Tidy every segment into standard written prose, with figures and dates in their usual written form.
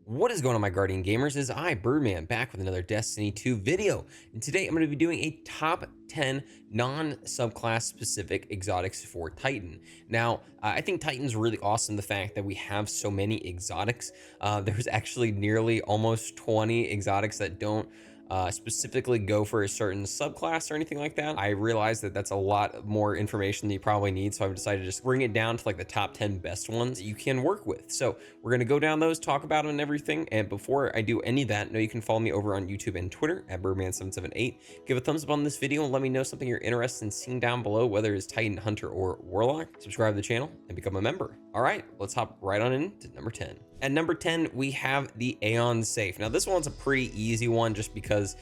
What is going on, my Guardian Gamers? Is I, Birdman, back with another Destiny 2 video. And today I'm going to be doing a top 10 non-subclass specific exotics for Titan. Now, I think Titan's really awesome, the fact that we have so many exotics. There's actually nearly almost 20 exotics that don't specifically go for a certain subclass or anything like that. I realize that that's a lot more information than you probably need, so I've decided to just bring it down to like the top 10 best ones that you can work with. So we're going to go down those, talk about them and everything. And before I do any of that, know you can follow me over on YouTube and Twitter at Birdman778. Give a thumbs up on this video and let me know something you're interested in seeing down below, whether it's Titan, Hunter, or Warlock. Subscribe to the channel and become a member. All right, let's hop right on into number 10. At number 10, we have the Aeon Safe. Now, this one's a pretty easy one just because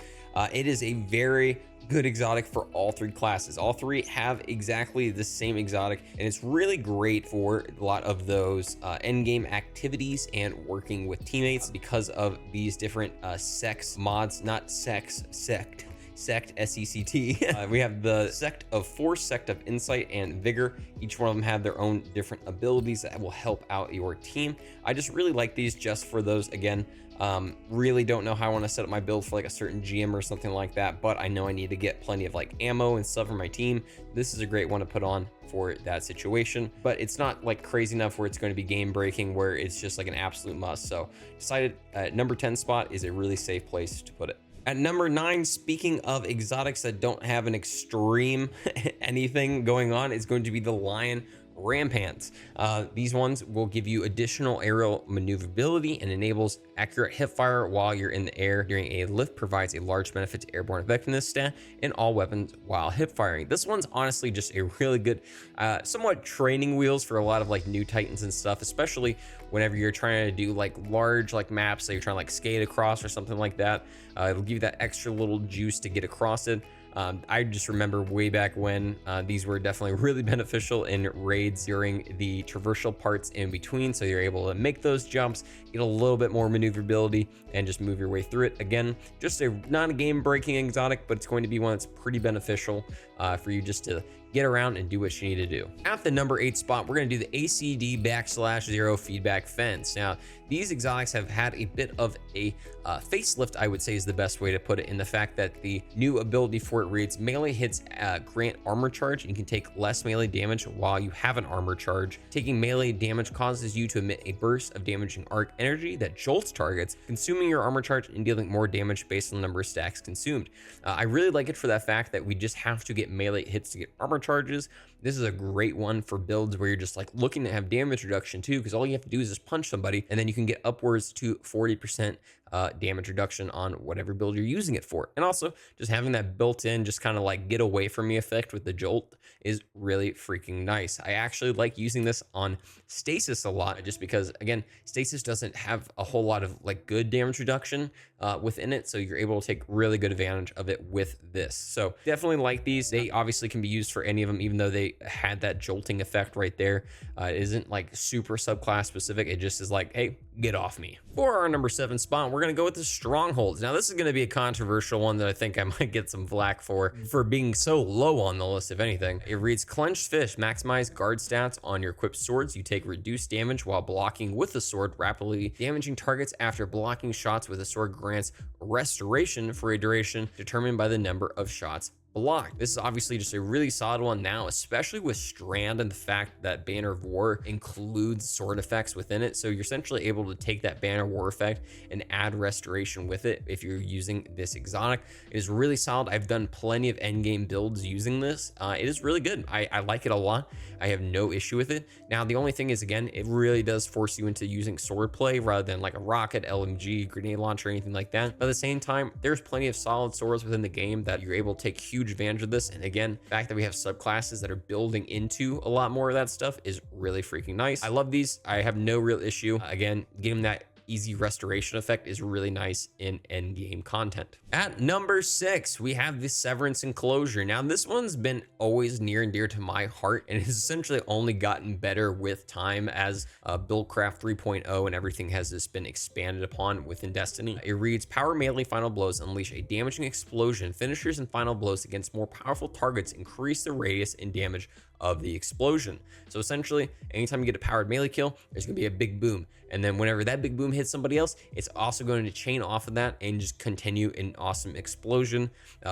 it is a very good exotic for all three classes. All three have exactly the same exotic, and it's really great for a lot of those endgame activities and working with teammates because of these different sex mods, not sex, sect. S-E-C-T. We have the Sect of Force, Sect of Insight, and Vigor. Each one of them have their own different abilities that will help out your team. I just really like these just for those, again, really don't know how I want to set up my build for like a certain GM or something like that, but I know I need to get plenty of like ammo and stuff for my team. This is a great one to put on for that situation, but it's not like crazy enough where it's going to be game breaking, where it's just like an absolute must. So decided number 10 spot is a really safe place to put it. At number 9, speaking of exotics that don't have an extreme anything going on, is going to be the Lion Rampants. These ones will give you additional aerial maneuverability and enables accurate hipfire while you're in the air during a lift, provides a large benefit to airborne effectiveness stat in all weapons while hipfiring. This one's honestly just a really good, somewhat training wheels for a lot of like new Titans and stuff, especially whenever you're trying to do like large like maps that you're trying to like skate across or something like that. It'll give you that extra little juice to get across it. I just remember way back when these were definitely really beneficial in raids during the traversal parts in between, so you're able to make those jumps, get a little bit more maneuverability, and just move your way through it. Again, just a not a game breaking exotic, but it's going to be one that's pretty beneficial for you just to get around and do what you need to do. At the number 8 spot, we're going to do the ACD/0 feedback fence. Now, these exotics have had a bit of a facelift, I would say is the best way to put it, in the fact that the new ability for it reads melee hits grant armor charge, and you can take less melee damage while you have an armor charge. Taking melee damage causes you to emit a burst of damaging arc energy that jolts targets, consuming your armor charge and dealing more damage based on the number of stacks consumed. I really like it for that fact that we just have to get melee hits to get armor charges. This is a great one for builds where you're just like looking to have damage reduction too, because all you have to do is just punch somebody and then you can get upwards to 40% damage reduction on whatever build you're using it for. And also just having that built-in just kind of like get away from me effect with the jolt is really freaking nice. I actually like using this on Stasis a lot, just because again, Stasis doesn't have a whole lot of like good damage reduction within it, so you're able to take really good advantage of it with this. So definitely like these. They obviously can be used for any of them, even though they had that jolting effect right there. It isn't like super subclass specific, it just is like, hey, get off me. For our number 7 spot, we're going to go with the Strongholds. Now, this is going to be a controversial one that I think I might get some flack for being so low on the list, if anything. It reads, Clenched Fist, maximize guard stats on your equipped swords. You take reduced damage while blocking with the sword, rapidly damaging targets after blocking shots with the sword grants restoration for a duration determined by the number of shots blocked. This is obviously just a really solid one now, especially with Strand and the fact that Banner of War includes sword effects within it. So you're essentially able to take that Banner of War effect and add restoration with it if you're using this exotic. It is really solid. I've done plenty of endgame builds using this. It is really good. I like it a lot. I have no issue with it. Now, the only thing is, again, it really does force you into using sword play rather than like a rocket, LMG, grenade launcher, anything like that. But at the same time, there's plenty of solid swords within the game that you're able to take huge advantage of this. And again, the fact that we have subclasses that are building into a lot more of that stuff is really freaking nice. I love these. I have no real issue. Again, getting that easy restoration effect is really nice in end game content. At number 6, we have the Severance Enclosure. Now, this one's been always near and dear to my heart, and has essentially only gotten better with time as Buildcraft 3.0 and everything has just been expanded upon within Destiny. It reads, power melee final blows unleash a damaging explosion. Finishers and final blows against more powerful targets increase the radius and damage of the explosion. So essentially, anytime you get a powered melee kill, there's gonna be a big boom. And then whenever that big boom hits somebody else, it's also going to chain off of that and just continue an awesome explosion.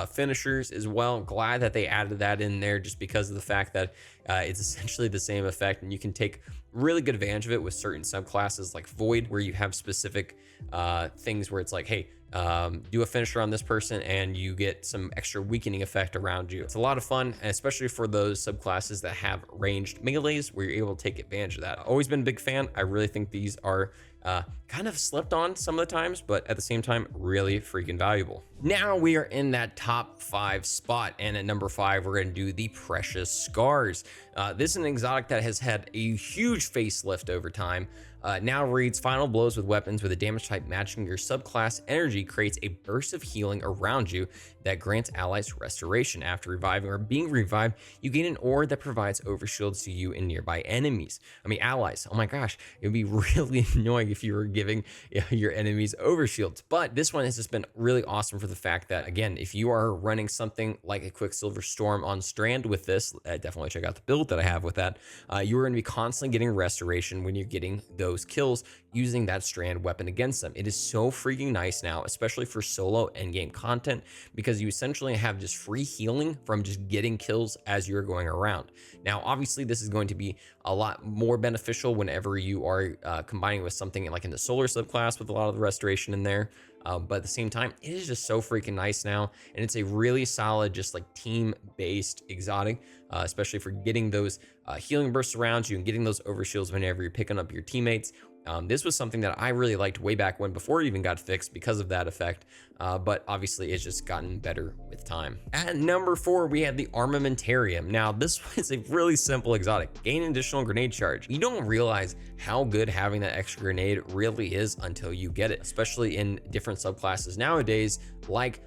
Finishers as well. Glad that they added that in there just because of the fact that it's essentially the same effect, and you can take really good advantage of it with certain subclasses like Void, where you have specific things where it's like, hey, do a finisher on this person and you get some extra weakening effect around you. It's a lot of fun, and especially for those subclasses that have ranged melees where you're able to take advantage of that. I've always been a big fan. I really think these are kind of slept on some of the times, but at the same time, really freaking valuable. Now we are in that top 5 spot, and at number 5, we're going to do the Precious Scars. This is an exotic that has had a huge facelift over time. Now reads final blows with weapons with a damage type matching your subclass energy creates a burst of healing around you that grants allies restoration. After reviving or being revived, you gain an aura that provides overshields to you and nearby enemies. I mean, allies. Oh my gosh, it would be really annoying if you were giving your enemies overshields. But this one has just been really awesome for the fact that, again, if you are running something like a Quicksilver Storm on Strand with this, definitely check out the build that I have with that. You are going to be constantly getting restoration when you're getting those kills using that Strand weapon against them. It is so freaking nice now, especially for solo endgame content, because you essentially have just free healing from just getting kills as you're going around. Now, obviously, this is going to be a lot more beneficial whenever you are combining with something like in the solar subclass with a lot of the restoration in there. But at the same time, it is just so freaking nice now, and it's a really solid, just like team-based exotic, especially for getting those healing bursts around you and getting those overshields whenever you're picking up your teammates. This was something that I really liked way back when, before it even got fixed because of that effect, but obviously it's just gotten better with time. At number 4, we have the Armamentarium. Now, this is a really simple exotic. Gain additional grenade charge. You don't realize how good having that extra grenade really is until you get it, especially in different subclasses nowadays, like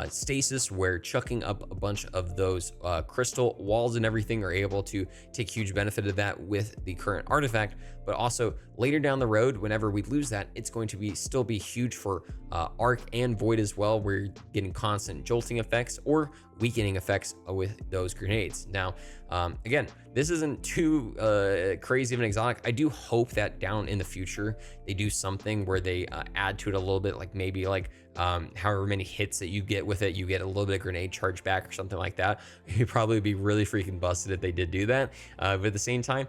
stasis, where chucking up a bunch of those crystal walls and everything are able to take huge benefit of that with the current artifact. But also later down the road, whenever we lose that, it's going to be still be huge for Arc and Void as well, where you're getting constant jolting effects or weakening effects with those grenades. Now, again, this isn't too crazy of an exotic. I do hope that down in the future they do something where they add to it a little bit, like maybe like however many hits that you get with it, you get a little bit of grenade charge back or something like that. You'd probably be really freaking busted if they did do that. But at the same time,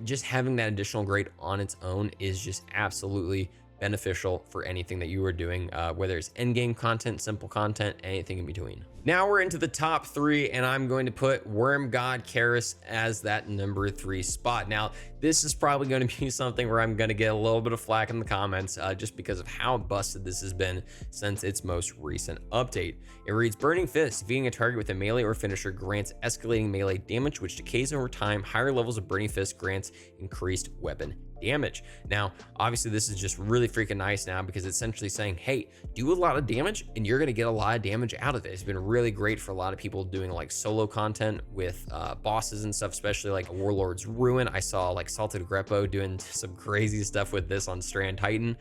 just having that additional grade on its own is just absolutely beneficial for anything that you are doing, whether it's endgame content, simple content, anything in between. Now we're into the top 3, and I'm going to put Worm God Karis as that number 3 spot. Now, this is probably going to be something where I'm going to get a little bit of flack in the comments, just because of how busted this has been since its most recent update. It reads, Burning Fist. Defeating a target with a melee or finisher grants escalating melee damage, which decays over time. Higher levels of Burning Fist grants increased weapon damage. Now, obviously, this is just really freaking nice now, because it's essentially saying, hey, do a lot of damage and you're going to get a lot of damage out of it. It's been really great for a lot of people doing like solo content with bosses and stuff, especially like Warlord's Ruin. I saw like Salted Greppo doing some crazy stuff with this on Strand Titan.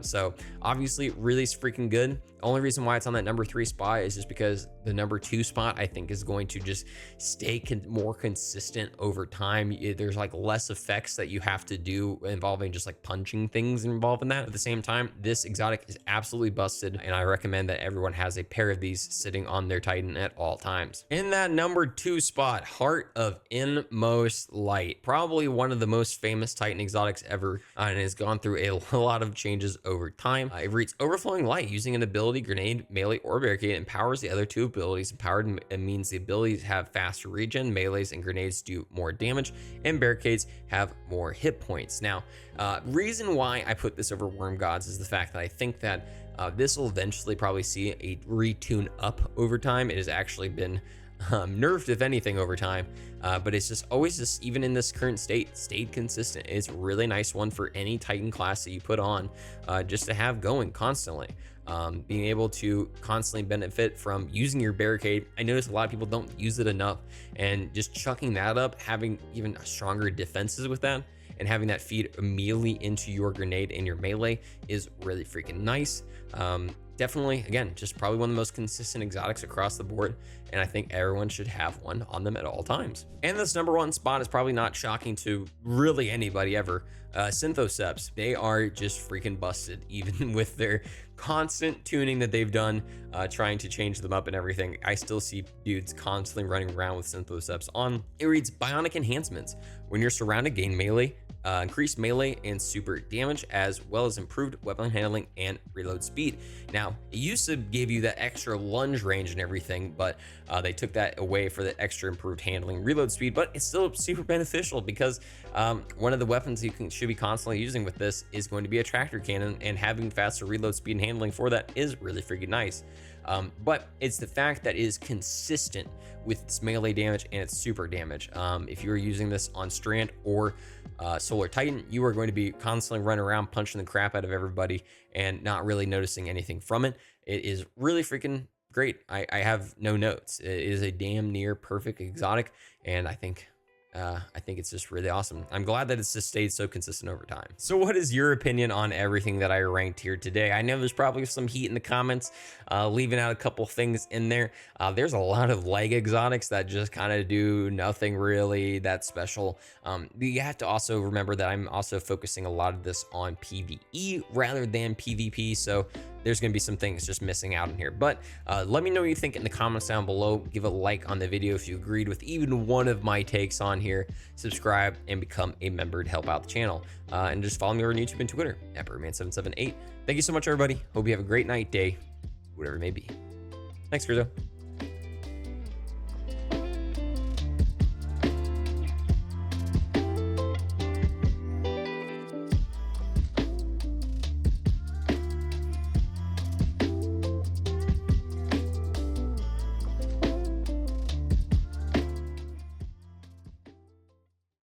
So obviously really freaking good. Only reason why it's on that number 3 spot is just because the number 2 spot, I think, is going to just stay more consistent over time. There's like less effects that you have to do involving just like punching things involved in that. At the same time, this exotic is absolutely busted, and I recommend that everyone has a pair of these sitting on their Titan at all times. In that number 2 spot, Heart of Inmost Light, probably one of the most famous Titan exotics ever, and has gone through a lot of changes over time. It reads, Overflowing Light. Using an ability, grenade, melee, or barricade, empowers the other 2 abilities. Empowered means the abilities have faster regen. Melees and grenades do more damage, and barricades have more hit points. Now, reason why I put this over Worm Gods is the fact that I think that this will eventually probably see a retune up over time. It has actually been nerfed, if anything, over time, but it's just always just, even in this current state, stayed consistent. It's a really nice one for any Titan class that you put on, just to have going constantly. Being able to constantly benefit from using your barricade. I notice a lot of people don't use it enough, and just chucking that up, having even stronger defenses with that, and having that feed immediately into your grenade and your melee is really freaking nice. definitely, again, just probably one of the most consistent exotics across the board, and I think everyone should have one on them at all times. And this number one spot is probably not shocking to really anybody ever. Synthoceps, they are just freaking busted, even with their constant tuning that they've done, trying to change them up and everything. I still see dudes constantly running around with Synthoceps on. It reads bionic enhancements. When you're surrounded, gain melee, increased melee and super damage, as well as improved weapon handling and reload speed. Now, it used to give you that extra lunge range and everything, but they took that away for the extra improved handling, reload speed, but it's still super beneficial because one of the weapons you should be constantly using with this is going to be a tractor cannon, and having faster reload speed and handling for that is really freaking nice. But it's the fact that it is consistent with its melee damage and its super damage. If you're using this on Strand or Solar Titan, you are going to be constantly running around punching the crap out of everybody and not really noticing anything from it. It is really freaking great. I have no notes. It is a damn near perfect exotic, and I think it's just really awesome. I'm glad that it's just stayed so consistent over time. So what is your opinion on everything that I ranked here today? I know there's probably some heat in the comments, leaving out a couple things in there. There's a lot of leg exotics that just kind of do nothing really that special. You have to also remember that I'm also focusing a lot of this on PvE rather than PvP. So there's going to be some things just missing out in here, but let me know what you think in the comments down below. Give a like on the video if you agreed with even one of my takes on here. Subscribe and become a member to help out the channel, and just follow me over on YouTube and Twitter at Birdman778. Thank you so much, everybody. Hope you have a great night, day, whatever it may be. Thanks, Grizo.